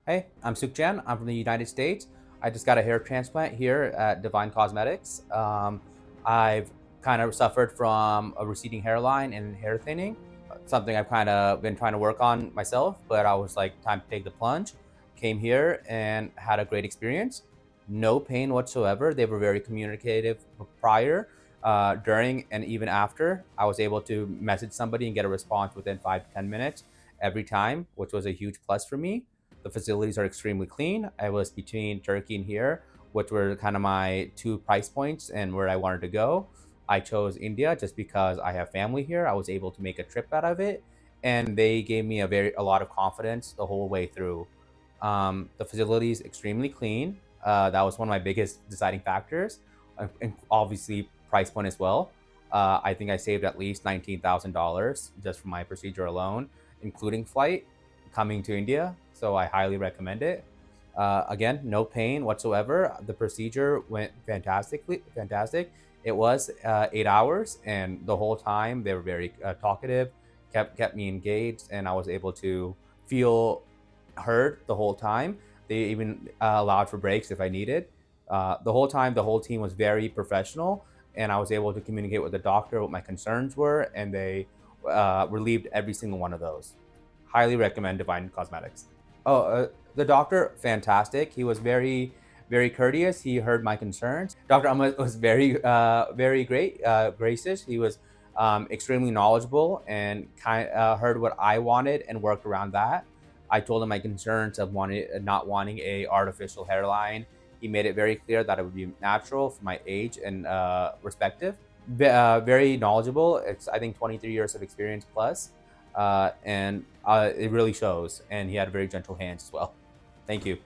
Hey, I'm Sukhchan. I'm from the United States. I just got a hair transplant here at Divine Cosmetics. I've kind of suffered from a receding hairline and hair thinning, something I've kind of been trying to work on myself, but I was like, time to take the plunge. Came here and had a great experience. No pain whatsoever. They were very communicative prior, during, and even after. I was able to message somebody and get a response within 5 to 10 minutes every time, which was a huge plus for me. The facilities are extremely clean. I was between Turkey and here, which were kind of my two price points and where I wanted to go. I chose India just because I have family here. I was able to make a trip out of it, and they gave me a lot of confidence the whole way through. The facility is extremely clean. That was one of my biggest deciding factors, and obviously price point as well. I think I saved at least $19,000 just from my procedure alone, including flight coming to India. So I highly recommend it. Again, no pain whatsoever. The procedure went fantastic. It was 8 hours, and the whole time they were very talkative, kept me engaged, and I was able to feel heard the whole time. They even allowed for breaks if I needed. The whole time, the whole team was very professional, and I was able to communicate with the doctor what my concerns were, and they relieved every single one of those. Highly recommend Divine Cosmetics. Oh, the doctor, fantastic. He was very courteous. He heard my concerns. Dr. Ahmed was very great, gracious. He was extremely knowledgeable and heard what I wanted and worked around that. I told him my concerns of not wanting a artificial hairline. He made it very clear that it would be natural for my age and perspective. Very knowledgeable. It's, I think, 23 years of experience plus, and it really shows. And he had very gentle hands as well. Thank you.